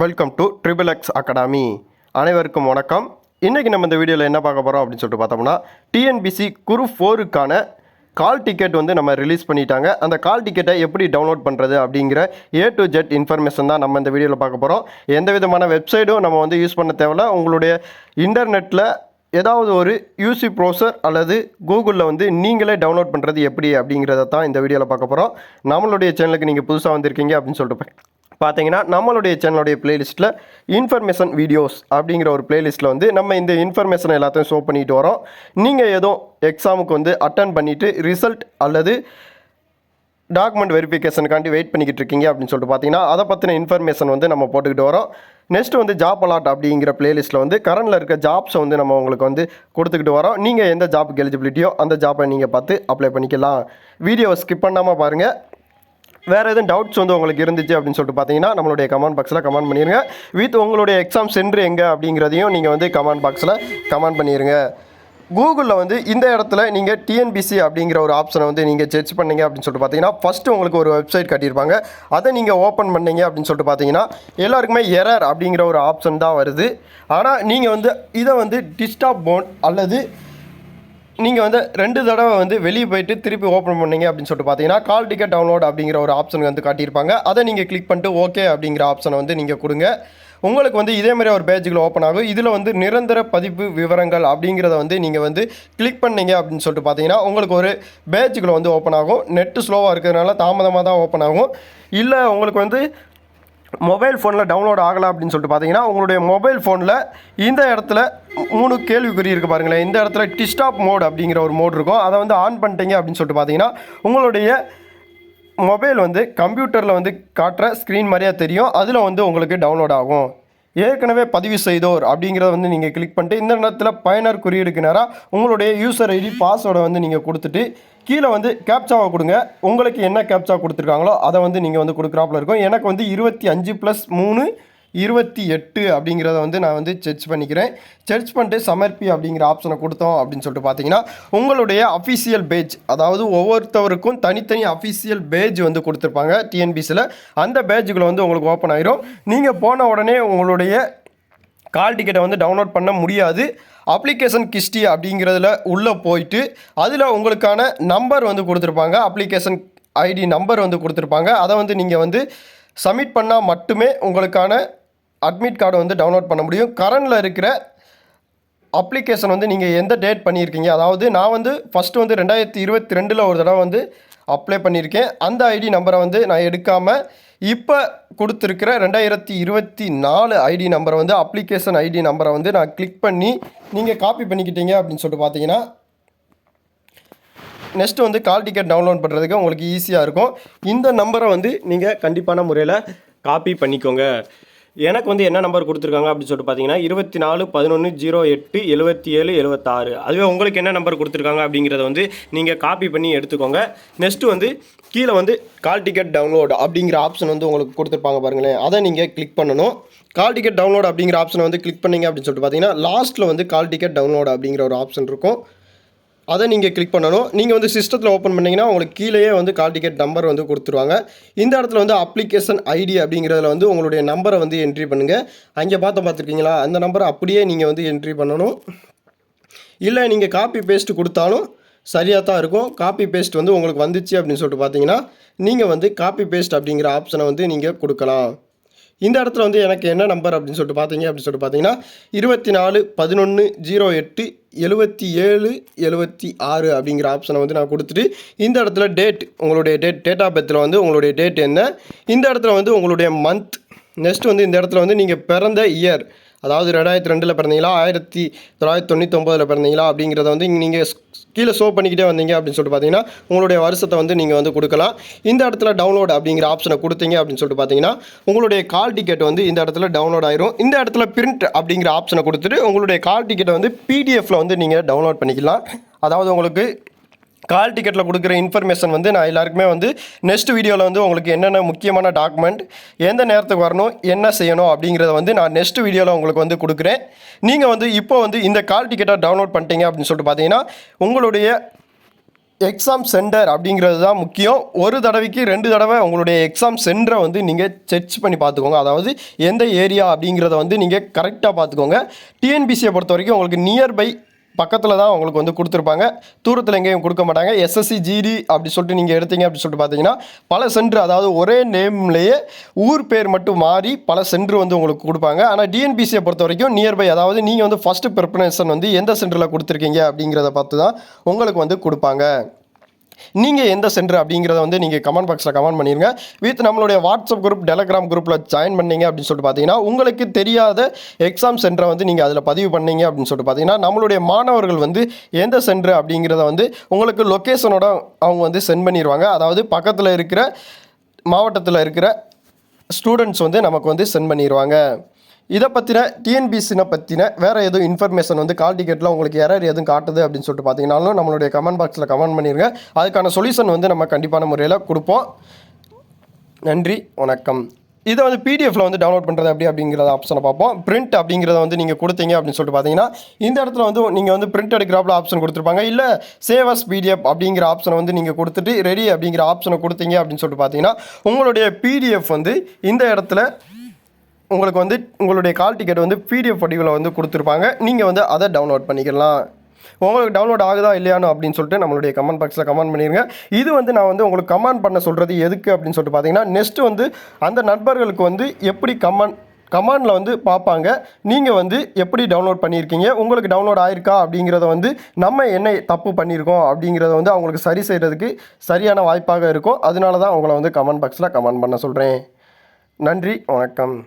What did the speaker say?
Welcome to triple X academy. அனைவருக்கும் வணக்கம். இன்றைக்கி நம்ம இந்த வீடியோவில் என்ன பார்க்க போகிறோம் அப்படின்னு சொல்லிட்டு பார்த்தோம்னா, டிஎன்பிசி குரூப் 4க்கான கால் டிக்கெட் வந்து நம்ம ரிலீஸ் பண்ணிட்டாங்க. அந்த கால் டிக்கெட்டை எப்படி டவுன்லோட் பண்ணுறது அப்படிங்கிற A to Z இன்ஃபர்மேஷன் தான் நம்ம இந்த வீடியோவில் பார்க்க போகிறோம். எந்த விதமான வெப்சைட்டும் நம்ம வந்து யூஸ் பண்ண தேவையில்ல. உங்களுடைய இன்டர்நெட்டில் ஏதாவது ஒரு யூசி ப்ரௌசர் அல்லது கூகுளில் வந்து நீங்களே டவுன்லோட் பண்ணுறது எப்படி அப்படிங்கிறத தான் இந்த வீடியோவில் பார்க்க போகிறோம். நம்மளுடைய சேனலுக்கு நீங்கள் புதுசாக வந்திருக்கீங்க அப்படின்னு சொல்லிட்டு பார்த்தீங்கன்னா, நம்மளுடைய சேனலுடைய பிளேலிஸ்ட்டில் இன்ஃபர்மேஷன் வீடியோஸ் அப்படிங்கிற ஒரு பிளேலிஸ்ட்டில் வந்து நம்ம இந்த இன்ஃபர்மேஷன் எல்லாத்தையும் ஷோ பண்ணிட்டு வரோம். நீங்கள் ஏதோ எக்ஸாமுக்கு வந்து அட்டன் பண்ணிவிட்டு ரிசல்ட் அல்லது டாக்குமெண்ட் வெரிஃபிகேஷனுக்காண்டி வெயிட் பண்ணிக்கிட்டு இருக்கீங்க அப்படின்னு சொல்லிட்டு பார்த்தீங்கன்னா, அதை பற்றின இன்ஃபர்மேஷன் வந்து நம்ம போட்டுக்கிட்டு வரோம். நெக்ஸ்ட் வந்து ஜாப் அலாட் அப்படிங்கிற பிளேலிஸ்ட்டில் வந்து கரண்டில் இருக்க ஜாப்ஸை வந்து நம்ம உங்களுக்கு வந்து கொடுத்துக்கிட்டு வரோம். நீங்கள் எந்த ஜாப்புக்கு எலிஜிபிலிட்டியோ அந்த ஜாப்பை நீங்கள் பார்த்து அப்ளை பண்ணிக்கலாம். வீடியோவை ஸ்கிப் பண்ணாமல் பாருங்கள். வேறு எதுவும் டவுட்ஸ் வந்து உங்களுக்கு இருந்துச்சு அப்படின்னு சொல்லிட்டு பார்த்தீங்கன்னா, நம்மளுடைய கமெண்ட் பாக்ஸில் கமெண்ட் பண்ணிடுங்க. வித் உங்களுடைய எக்ஸாம் சென்டர் எங்கே அப்படிங்கிறதையும் நீங்கள் வந்து கமெண்ட் பாக்ஸில் கமெண்ட் பண்ணிடுங்க. கூகுளில் வந்து இந்த இடத்துல நீங்கள் டிஎன்பிசி அப்படிங்கிற ஒரு ஆப்ஷனை வந்து நீங்கள் சர்ச் பண்ணீங்க அப்படின்னு சொல்லிட்டு பார்த்தீங்கன்னா, ஃபஸ்ட்டு உங்களுக்கு ஒரு வெப்சைட் காட்டியிருப்பாங்க. அதை நீங்கள் ஓப்பன் பண்ணீங்க அப்படின்னு சொல்லிட்டு பார்த்தீங்கன்னா, எல்லாருக்குமே எரர் அப்படிங்கிற ஒரு ஆப்ஷன் தான் வருது. ஆனால் நீங்கள் வந்து இதை வந்து டிஸ்டாப் மோட் அல்லது நீங்கள் வந்து 2 தடவை வந்து வெளியே போயிட்டு திருப்பி ஓப்பன் பண்ணீங்க அப்படின்னு சொல்லிட்டு பார்த்தீங்கன்னா, கால் டிக்கெட் டவுன்லோட் அப்படிங்கிற ஒரு ஆப்ஷன் வந்து காட்டியிருப்பாங்க. அதை நீங்கள் கிளிக் பண்ணிட்டு ஓகே அப்படிங்கிற ஆப்ஷனை வந்து நீங்கள் கொடுங்க. உங்களுக்கு வந்து இதே மாதிரி ஒரு பேஜுக்குள்ள ஓப்பன் ஆகும். இதில் வந்து நிரந்தர பதிப்பு விவரங்கள் அப்படிங்கிறத வந்து நீங்கள் வந்து கிளிக் பண்ணீங்க அப்படின்னு சொல்லிட்டு பார்த்தீங்கன்னா, உங்களுக்கு ஒரு பேஜுக்குள்ள வந்து ஓப்பன் ஆகும். நெட்டு ஸ்லோவாக இருக்கிறதுனால தாமதமாக தான் ஓப்பன் ஆகும். இல்லை உங்களுக்கு வந்து மொபைல் ஃபோனில் டவுன்லோட் ஆகலை அப்படின்னு சொல்லிட்டு பார்த்தீங்கன்னா, உங்களுடைய மொபைல் ஃபோனில் இந்த இடத்துல 3 கேள்விக்குறி இருக்குது பாருங்களேன். இந்த இடத்துல டிஸ்டாப் மோட் அப்படிங்கிற ஒரு மோட் இருக்கும். அதை வந்து ஆன் பண்ணிட்டீங்க அப்படின்னு சொல்லிட்டு பார்த்தீங்கன்னா, உங்களுடைய மொபைல் வந்து கம்ப்யூட்டரில் வந்து காட்டுற ஸ்க்ரீன் மாதிரியா தெரியும். அதில் வந்து உங்களுக்கு டவுன்லோட் ஆகும். ஏற்கனவே பதிவு செய்தோர் அப்படிங்கிறத வந்து நீங்கள் கிளிக் பண்ணிட்டு இந்த இடத்துல பயனர் குறியீடுக்கு நேராக உங்களுடைய யூசர் ஐடி பாஸ்வேர்டை வந்து நீங்கள் கொடுத்துட்டு கீழே வந்து கேப்சாவை கொடுங்க. உங்களுக்கு என்ன கேப்சா கொடுத்துருக்காங்களோ அதை வந்து நீங்கள் வந்து கொடுக்குறாப்புல இருக்கும். எனக்கு வந்து 25+3 28 அப்படிங்கிறத வந்து நான் வந்து சர்ச் பண்ணிக்கிறேன். சர்ச் பண்ணிட்டு சமர்ப்பி அப்படிங்கிற ஆப்ஷனை கொடுத்தோம் அப்படின்னு சொல்லிட்டு பார்த்தீங்கன்னா, உங்களுடைய அஃபிஷியல் பேஜ், அதாவது ஒவ்வொருத்தவருக்கும் தனித்தனி அஃபிஷியல் பேஜ் வந்து கொடுத்துருப்பாங்க டிஎன்பிசியில். அந்த பேஜுக்குள்ளே வந்து உங்களுக்கு ஓப்பன் ஆயிரும். நீங்கள் போன உடனே உங்களுடைய கால் டிக்கெட்டை வந்து டவுன்லோட் பண்ண முடியாது. அப்ளிகேஷன் கிஸ்டி அப்படிங்கிறதுல உள்ளே போயிட்டு அதில் உங்களுக்கான நம்பர் வந்து கொடுத்துருப்பாங்க. அப்ளிகேஷன் ஐடி நம்பர் வந்து கொடுத்துருப்பாங்க. அதை வந்து நீங்கள் வந்து சப்மிட் பண்ணால் மட்டுமே உங்களுக்கான அட்மிட் கார்டு வந்து டவுன்லோட் பண்ண முடியும். கரண்டில் இருக்கிற அப்ளிகேஷன் வந்து நீங்கள் எந்த டேட் பண்ணியிருக்கீங்க, அதாவது நான் வந்து ஃபஸ்ட்டு வந்து 2022 ஒரு தடவை வந்து அப்ளை பண்ணியிருக்கேன். அந்த ஐடி நம்பரை வந்து நான் எடுக்காமல் இப்போ கொடுத்துருக்கிற 2024 ஐடி நம்பரை வந்து அப்ளிகேஷன் ஐடி நம்பரை வந்து நான் கிளிக் பண்ணி நீங்கள் காப்பி பண்ணிக்கிட்டீங்க அப்படின்னு சொல்லிட்டு பார்த்தீங்கன்னா, நெக்ஸ்ட்டு வந்து கால் டிக்கெட் டவுன்லோட் பண்ணுறதுக்கு உங்களுக்கு ஈஸியாக இருக்கும். இந்த நம்பரை வந்து நீங்கள் கண்டிப்பான முறையில் காப்பி பண்ணிக்கோங்க. எனக்கு வந்து என்ன நம்பர் கொடுத்துருக்காங்க அப்படின்னு சொல்லிட்டு பார்த்தீங்கன்னா, 24/11/08/77/76. அதுவே உங்களுக்கு என்ன நம்பர் கொடுத்துருக்காங்க அப்படிங்கிறத வந்து நீங்கள் காப்பி பண்ணி எடுத்துக்கோங்க. நெக்ஸ்ட்டு வந்து கீழே வந்து கால் டிக்கெட் டவுன்லோட் அப்படிங்கிற ஆப்ஷன் வந்து உங்களுக்கு கொடுத்துருப்பாங்க பாருங்களேன். அதை நீங்கள் கிளிக் பண்ணணும். கால் டிக்கெட் டவுன்லோட் அப்படிங்கிற ஆப்ஷனை வந்து கிளிக் பண்ணிங்க அப்படின்னு சொல்லிட்டு பார்த்தீங்கன்னா, லாஸ்ட்டில் வந்து கால் டிக்கெட் டவுன்லோட் அப்படிங்கிற ஒரு ஆப்ஷன் இருக்கும். அதை நீங்கள் கிளிக் பண்ணணும். நீங்கள் வந்து சிஸ்டத்தில் ஓப்பன் பண்ணிங்கன்னா உங்களுக்கு கீழேயே வந்து கால் டிக்கெட் நம்பர் வந்து கொடுத்துருவாங்க. இந்த இடத்துல வந்து அப்ளிகேஷன் ஐடி அப்படிங்கிறதுல வந்து உங்களுடைய நம்பரை வந்து என்ட்ரி பண்ணுங்கள். அங்கே பார்த்துருக்கீங்களா, அந்த நம்பரை அப்படியே நீங்கள் வந்து என்ட்ரி பண்ணணும். இல்லை நீங்கள் காப்பி பேஸ்ட்டு கொடுத்தாலும் சரியாக தான் இருக்கும். காப்பி பேஸ்ட் வந்து உங்களுக்கு வந்துச்சு அப்படின்னு சொல்லிட்டு பார்த்தீங்கன்னா, நீங்கள் வந்து காப்பி பேஸ்ட் அப்படிங்கிற ஆப்ஷனை வந்து நீங்கள் கொடுக்கலாம். இந்த இடத்துல வந்து எனக்கு என்ன நம்பர் அப்படின்னு சொல்லிட்டு பார்த்தீங்கன்னா 24/11/08/77/76 அப்படிங்கிற ஆப்ஷனை வந்து நான் கொடுத்துட்டு இந்த இடத்துல டேட், உங்களுடைய டேட் ஆஃப் பர்த்தில் வந்து உங்களுடைய டேட் என்ன, இந்த இடத்துல வந்து உங்களுடைய மந்த், நெக்ஸ்ட் வந்து இந்த இடத்துல வந்து நீங்கள் பிறந்த இயர், அதாவது 2002 பிறந்தீங்களா 1999 பிறந்தீங்களா அப்படிங்கிறத வந்து நீங்கள் கீழே ஷோ பண்ணிக்கிட்டே வந்தீங்க அப்படின்னு சொல்லிட்டு பார்த்தீங்கன்னா, உங்களுடைய வருஷத்தை வந்து நீங்கள் வந்து கொடுக்கலாம். இந்த இடத்துல டவுன்லோட் அப்படிங்கிற ஆப்ஷனை கொடுத்தீங்க அப்படின்னு சொல்லிட்டு பார்த்தீங்கன்னா, உங்களுடைய கால் டிக்கெட் வந்து இந்த இடத்துல டவுன்லோட் ஆயிரும். இந்த இடத்துல பிரிண்ட் அப்படிங்கிற ஆப்ஷனை கொடுத்துட்டு உங்களுடைய கால் டிக்கெட்டை வந்து பிடிஎஃப்பில் வந்து நீங்கள் டவுன்லோட் பண்ணிக்கலாம். அதாவது உங்களுக்கு கால் டிக்கெட்டில் கொடுக்குற இன்ஃபர்மேஷன் வந்து நான் எல்லாருக்குமே வந்து நெக்ஸ்ட் வீடியோவில் வந்து உங்களுக்கு என்னென்ன முக்கியமான டாக்குமெண்ட், எந்த நேரத்துக்கு வரணும், என்ன செய்யணும் அப்படிங்கிறத வந்து நான் நெக்ஸ்ட் வீடியோவில் உங்களுக்கு வந்து கொடுக்குறேன். நீங்கள் வந்து இப்போ வந்து இந்த கால் டிக்கெட்டை டவுன்லோட் பண்ணிட்டீங்க அப்படின்னு சொல்லிட்டு பார்த்தீங்கன்னா, உங்களுடைய எக்ஸாம் சென்டர் அப்படிங்கிறது தான் முக்கியம். ஒரு தடவைக்கு 2 தடவை உங்களுடைய எக்ஸாம் சென்டரை வந்து நீங்கள் செக் பண்ணி பார்த்துக்கோங்க. அதாவது எந்த ஏரியா அப்படிங்கிறத வந்து நீங்கள் கரெக்டாக பார்த்துக்கோங்க. டிஎன்பிசியை பொறுத்த வரைக்கும் உங்களுக்கு நியர்பை பக்கத்தில் தான் உங்களுக்கு வந்து கொடுத்துருப்பாங்க. தூரத்தில் எங்கேயும் கொடுக்க மாட்டாங்க. எஸ்எஸ்சி ஜிடி அப்படி சொல்லிட்டு நீங்கள் எடுத்தீங்க அப்படி சொல்லிட்டு பார்த்தீங்கன்னா பல சென்டர், அதாவது ஒரே நேம்லேயே ஊர் பேர் மட்டும் மாறி பல சென்டர் வந்து உங்களுக்கு கொடுப்பாங்க. ஆனால் டிஎன்பிசியை பொறுத்த வரைக்கும் நியர்பை, அதாவது நீங்கள் வந்து ஃபஸ்ட்டு ப்ரிப்பரேஷன் வந்து எந்த சென்டரில் கொடுத்துருக்கீங்க அப்படிங்கிறத பார்த்து தான் உங்களுக்கு வந்து கொடுப்பாங்க. நீங்கள் எந்த சென்டர் அப்படிங்கிறத வந்து நீங்கள் கமெண்ட் பாக்ஸில் கமெண்ட் பண்ணிடுங்க. வித் நம்மளுடைய வாட்ஸ்அப் குரூப், டெலகிராம் குரூப்பில் ஜாயின் பண்ணீங்க அப்படின்னு சொல்லிட்டு பார்த்தீங்கன்னா உங்களுக்கு தெரியாத எக்ஸாம் சென்டரை வந்து நீங்கள் அதில் பதிவு பண்ணீங்க அப்படின்னு சொல்லிட்டு பார்த்தீங்கன்னா நம்மளுடைய மாணவர்கள் வந்து எந்த சென்டர் அப்படிங்கிறத வந்து உங்களுக்கு லொக்கேஷனோட அவங்க வந்து சென்ட் பண்ணிடுவாங்க. அதாவது பக்கத்தில் இருக்கிற மாவட்டத்தில் இருக்கிற ஸ்டூடெண்ட்ஸ் வந்து நமக்கு வந்து சென்ட் பண்ணிடுவாங்க. இதை பற்றின டிஎன்பிசினை பற்றின வேறு எதுவும் இன்ஃபர்மேஷன் வந்து கால் டிக்கெட்டில் உங்களுக்கு எரர் எதுவும் காட்டுது அப்படின்னு சொல்லிட்டு பார்த்தீங்கன்னாலும் நம்மளுடைய கமெண்ட் பாக்ஸில் கமெண்ட் பண்ணிடுங்க. அதுக்கான சொல்யூஷன் வந்து நம்ம கண்டிப்பான முறையில் கொடுப்போம். நன்றி, வணக்கம். இதை வந்து பிடிஎஃப்ல வந்து டவுன்லோட் பண்ணுறது அப்படிங்கிறத ஆப்ஷனை பார்ப்போம். பிரிண்ட் அப்படிங்கிறத வந்து நீங்கள் கொடுத்தீங்க அப்படின்னு சொல்லிட்டு பார்த்தீங்கன்னா இந்த இடத்துல வந்து நீங்கள் வந்து பிரிண்ட் எடுக்கிறாப்புல ஆப்ஷன் கொடுத்துருப்பாங்க. இல்லை சேவ் அஸ் பிடிஎஃப் அப்படிங்கிற ஆப்ஷனை வந்து நீங்கள் கொடுத்துட்டு ரெடி அப்படிங்கிற ஆப்ஷனை கொடுத்தீங்க அப்படின்னு சொல்லிட்டு பார்த்தீங்கன்னா உங்களுடைய பிடிஎஃப் வந்து இந்த இடத்துல உங்களுக்கு வந்து உங்களுடைய கால் டிக்கெட் வந்து பிடிஎஃப் வடிவில் வந்து கொடுத்துருப்பாங்க. நீங்கள் வந்து அதை டவுன்லோட் பண்ணிக்கலாம். உங்களுக்கு டவுன்லோட் ஆகுதா இல்லையானோ அப்படின்னு சொல்லிட்டு நம்மளுடைய கமெண்ட் பாக்ஸில் கமெண்ட் பண்ணிடுங்க. இது வந்து நான் வந்து உங்களுக்கு கமெண்ட் பண்ண சொல்கிறது எதுக்கு அப்படின்னு சொல்லிட்டு பார்த்தீங்கன்னா நெக்ஸ்ட்டு வந்து அந்த நண்பர்களுக்கு வந்து எப்படி கமெண்டில் வந்து பார்ப்பாங்க, நீங்கள் வந்து எப்படி டவுன்லோட் பண்ணியிருக்கீங்க, உங்களுக்கு டவுன்லோட் ஆயிருக்கா அப்படிங்கிறத வந்து நம்ம என்ன தப்பு பண்ணியிருக்கோம் அப்படிங்கிறத வந்து அவங்களுக்கு சரி செய்கிறதுக்கு சரியான வாய்ப்பாக இருக்கும். அதனால தான் உங்களை வந்து கமெண்ட் பாக்ஸில் கமெண்ட் பண்ண சொல்கிறேன். நன்றி, வணக்கம்.